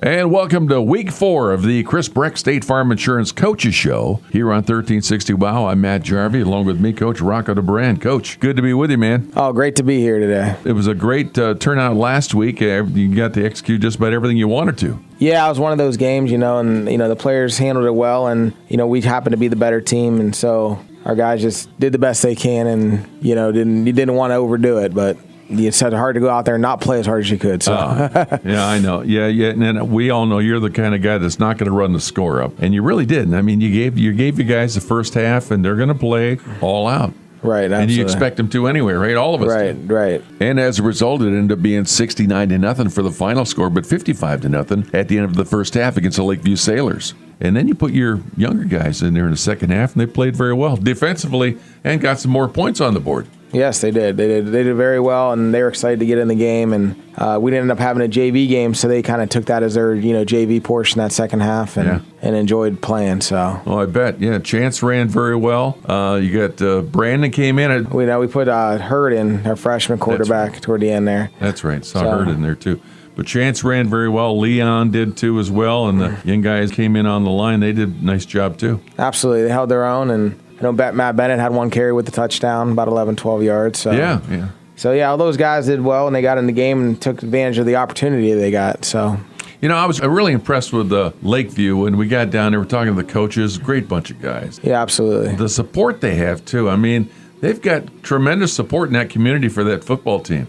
And welcome to Week 4 of the Chris Brecht State Farm Insurance Coaches Show here on 1360 WOW. I'm Matt Jarvie, along with me, Coach Rocco Dobran. Coach, good to be with you, man. Oh, great to be here today. It was a great turnout last week. You got to execute just about everything you wanted to. Yeah, it was one of those games, and the players handled it well, and we happened to be the better team, and so our guys just did the best they can, and didn't want to overdo it, but it's hard to go out there and not play as hard as you could. So. Yeah, I know. Yeah, and we all know you're the kind of guy that's not going to run the score up, and you really didn't. I mean, you gave your guys the first half, and they're going to play all out. Right, absolutely. And you expect them to anyway, right? All of us do. Right. And as a result, it ended up being 69-0 for the final score, but 55-0 at the end of the first half against the Lakeview Sailors. And then you put your younger guys in there in the second half, and they played very well defensively and got some more points on the board. Yes, they did. They did very well, and they were excited to get in the game. And we ended up having a JV game, so they kind of took that as their JV portion that second half, and enjoyed playing. So. Oh, I bet. Yeah, Chance ran very well. You got Brandon came in. We put Hurd in, our freshman quarterback, toward the end there. That's right. Saw Hurd in there too. But Chance ran very well. Leon did too as well, and the young guys came in on the line. They did a nice job too. Absolutely, they held their own, and I know Matt Bennett had one carry with the touchdown, about 11, 12 yards. So. Yeah. So, all those guys did well, and they got in the game and took advantage of the opportunity they got. So. I was really impressed with Lakeview when we got down there. We're talking to the coaches, great bunch of guys. Yeah, absolutely. The support they have, too. I mean, they've got tremendous support in that community for that football team.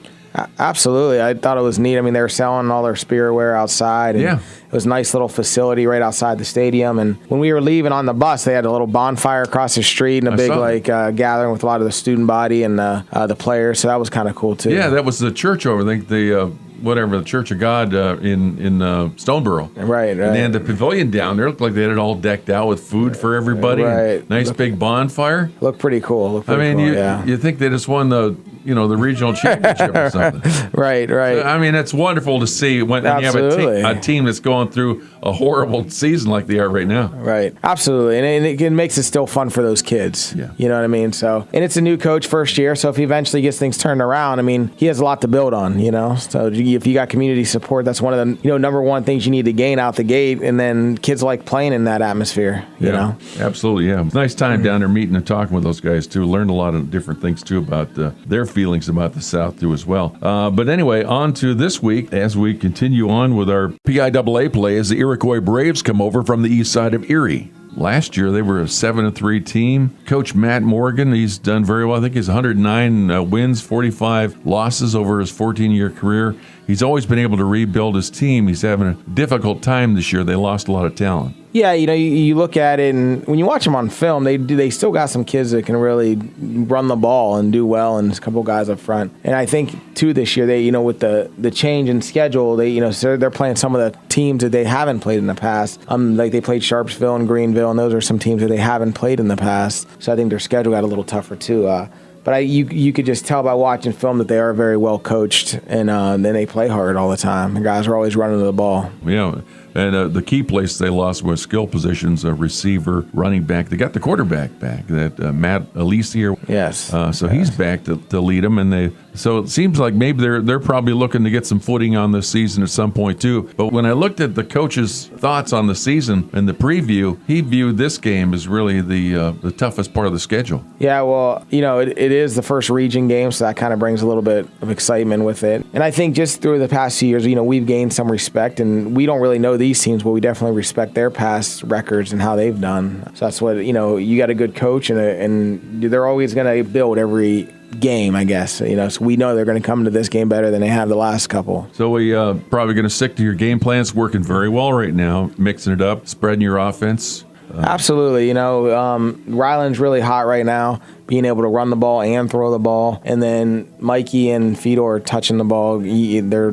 Absolutely. I thought it was neat. I mean, they were selling all their spearware outside. And it was a nice little facility right outside the stadium. And when we were leaving on the bus, they had a little bonfire across the street and a big gathering with a lot of the student body and the players. So that was kind of cool, too. Yeah, that was the church over, I think, the Church of God in Stoneboro. Right. And they had the pavilion down there. It looked like they had it all decked out with food for everybody. Right. Nice big bonfire. Looked pretty cool. You think they just won the regional championship or something. Right. So, I mean, it's wonderful to see when you have a team that's going through a horrible season like they are right now. Right. Absolutely. And it makes it still fun for those kids. Yeah. You know what I mean? So, and it's a new coach first year, so if he eventually gets things turned around, I mean, he has a lot to build on, So if you got community support, that's one of the, number one things you need to gain out the gate, and then kids like playing in that atmosphere, you know? Absolutely, yeah. Nice time down there meeting and talking with those guys, too. Learned a lot of different things, too, about their feelings about the South, too, as well. But anyway, on to this week, as we continue on with our PIAA play, as the Iroquois Braves come over from the east side of Erie. Last year, they were a 7-3 team. Coach Matt Morgan, he's done very well. I think he's 109 wins, 45 losses over his 14-year career. He's always been able to rebuild his team. He's having a difficult time this year. They lost a lot of talent. Yeah, you look at it, and when you watch them on film, they still got some kids that can really run the ball and do well, and a couple guys up front. And I think too this year, they with the change in schedule, they're playing some of the teams that they haven't played in the past. Like they played Sharpsville and Greenville, and those are some teams that they haven't played in the past. So I think their schedule got a little tougher too. But you could just tell by watching film that they are very well coached, and then they play hard all the time. The guys are always running to the ball. Yeah. And the key place they lost was skill positions, a receiver, running back. They got the quarterback back, that Matt Elise here. Yes. So he's back to lead them, and so it seems like maybe they're probably looking to get some footing on this season at some point too. But when I looked at the coach's thoughts on the season and the preview, he viewed this game as really the toughest part of the schedule. Yeah, well, it is the first region game, so that kind of brings a little bit of excitement with it. And I think just through the past few years, we've gained some respect, and we don't really know these teams, but we definitely respect their past records and how they've done. So that's what, you got a good coach, and they're always going to build every game, I guess. So we know they're going to come to this game better than they have the last couple. So we probably going to stick to your game plans, working very well right now, mixing it up, spreading your offense. Absolutely. Ryland's really hot right now, being able to run the ball and throw the ball. And then Mikey and Fedor touching the ball, they're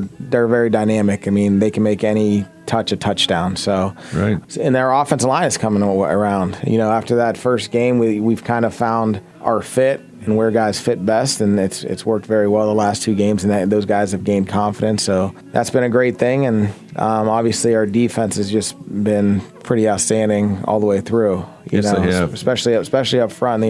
very dynamic. I mean, they can make any touch a touchdown. So, right. And their offensive line is coming around. After that first game, we've kind of found our fit and where guys fit best, and it's worked very well the last two games, and those guys have gained confidence. So that's been a great thing, and obviously our defense has just been pretty outstanding all the way through. Yes, they have. Especially up front.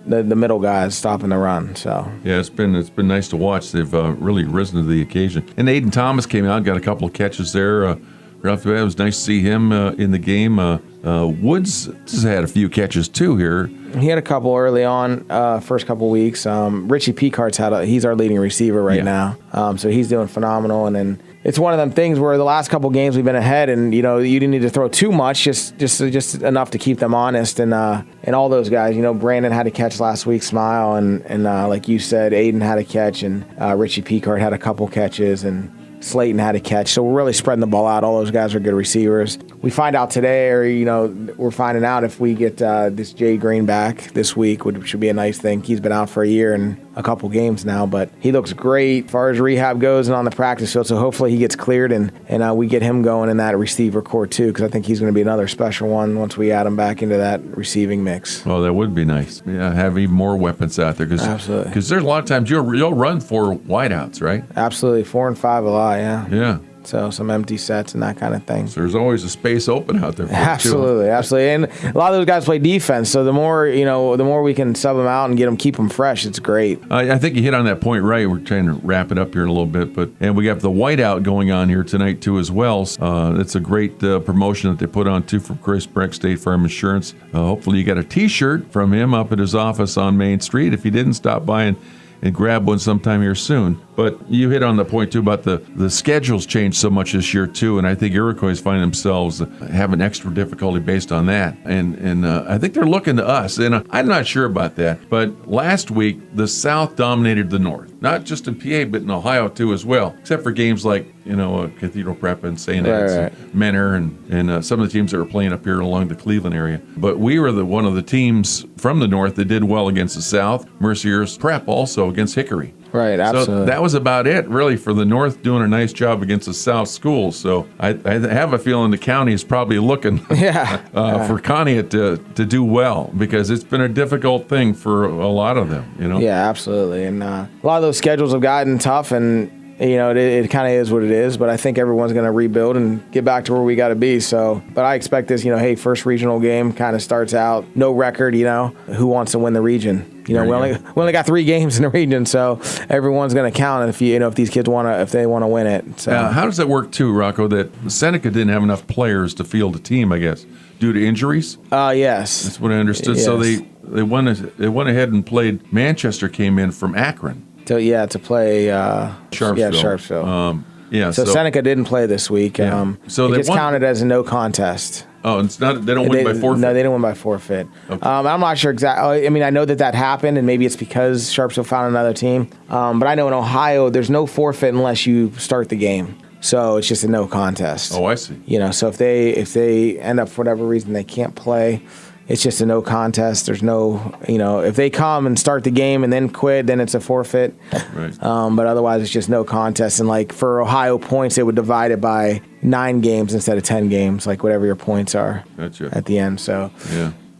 The middle guys stopping the run. So yeah, it's been nice to watch. They've really risen to the occasion. And Aiden Thomas came out, got a couple of catches there. It was nice to see him in the game. Woods has had a few catches too here. He had a couple early on, first couple weeks. Richie Picart's he's our leading receiver right now, so he's doing phenomenal. And then it's one of them things where the last couple games we've been ahead, and you didn't need to throw too much, just enough to keep them honest. And all those guys, Brandon had a catch last week, Smile, and like you said, Aiden had a catch, and Richie Picard had a couple catches, and Slayton had a catch. So we're really spreading the ball out. All those guys are good receivers. We find out today, or, we're finding out if we get this Jay Green back this week, which should be a nice thing. He's been out for a year and a couple games now, but he looks great as far as rehab goes and on the practice field. So hopefully he gets cleared and we get him going in that receiver core too, because I think he's going to be another special one once we add him back into that receiving mix. Well, that would be nice. Yeah, have even more weapons out there. Absolutely. Because there's a lot of times you'll run 4 wideouts, right? Absolutely. 4 and 5 a lot, yeah. Yeah. So some empty sets and that kind of thing. So there's always a space open out there for absolutely, you too. Absolutely. And a lot of those guys play defense, so the more we can sub them out and keep them fresh, it's great. I think you hit on that point right. We're trying to wrap it up here in a little bit, and we got the whiteout going on here tonight too as well. It's a great promotion that they put on too from Chris Brecht, State Farm Insurance. Hopefully you got a T-shirt from him up at his office on Main Street. If you didn't, stop by and grab one sometime here soon. But you hit on the point, too, about the schedules changed so much this year, too, and I think Iroquois find themselves having extra difficulty based on that. And I think they're looking to us, and I'm not sure about that. But last week, the South dominated the North, not just in PA, but in Ohio, too, as well, except for games like, Cathedral Prep and St. Ed's, and Menor, and some of the teams that were playing up here along the Cleveland area. But we were one of the teams from the North that did well against the South. Mercier's Prep also against Hickory. Right, absolutely. So that was about it, really, for the North doing a nice job against the South schools. So I have a feeling the county is probably looking for Conneaut to do well, because it's been a difficult thing for a lot of them, Yeah, absolutely. And a lot of those schedules have gotten tough, and it kind of is what it is, but I think everyone's going to rebuild and get back to where we got to be. So, but I expect this, first regional game kind of starts out, no record, who wants to win the region? We only got 3 games in the region, so everyone's going to count if if these kids if they want to win it. So how does that work too, Rocco? That Seneca didn't have enough players to field a team, I guess, due to injuries. Yes, that's what I understood. Yes. So they went ahead and played. Manchester came in from Akron. To play Sharpsville. Yeah, Sharpsville. So Seneca didn't play this week. Yeah. So it gets counted as a no contest. Oh, it's not. They don't win by forfeit. No, they didn't win by forfeit. Okay. I'm not sure exactly. I mean, I know that happened, and maybe it's because Sharpsville found another team. But I know in Ohio, there's no forfeit unless you start the game. So it's just a no contest. Oh, I see. So if they end up for whatever reason they can't play, it's just a no contest. There's no, if they come and start the game and then quit, then it's a forfeit. Right. But otherwise, it's just no contest. And like for Ohio points, they would divide it by 9 games instead of 10 games, like whatever your points are at the end. So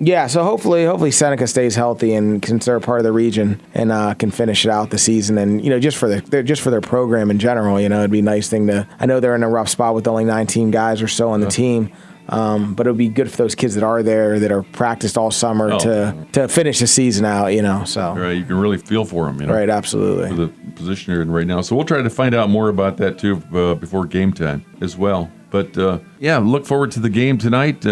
yeah. So hopefully Seneca stays healthy and can serve part of the region and can finish it out the season. And just for their program in general, it'd be a nice thing to. I know they're in a rough spot with only 19 guys or so on the team. But it would be good for those kids that are there, that are practiced all summer to finish the season out, So right, you can really feel for them, Right, absolutely. For the position you're in right now. So we'll try to find out more about that too before game time as well. But look forward to the game tonight.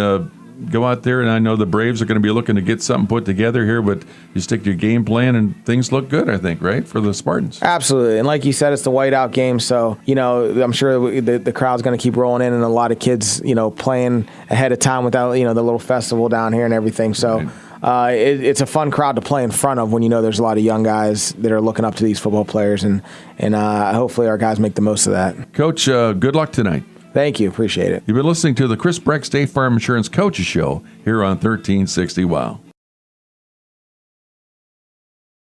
Go out there, and I know the Braves are going to be looking to get something put together here, but you stick to your game plan, and things look good, I think, right, for the Spartans? Absolutely. And like you said, it's the whiteout game, so, I'm sure the crowd's going to keep rolling in, and a lot of kids, playing ahead of time without, the little festival down here and everything. So it's a fun crowd to play in front of when there's a lot of young guys that are looking up to these football players, and hopefully our guys make the most of that. Coach, good luck tonight. Thank you. Appreciate it. You've been listening to the Chris Brecht State Farm Insurance Coaches Show here on 1360 WOW.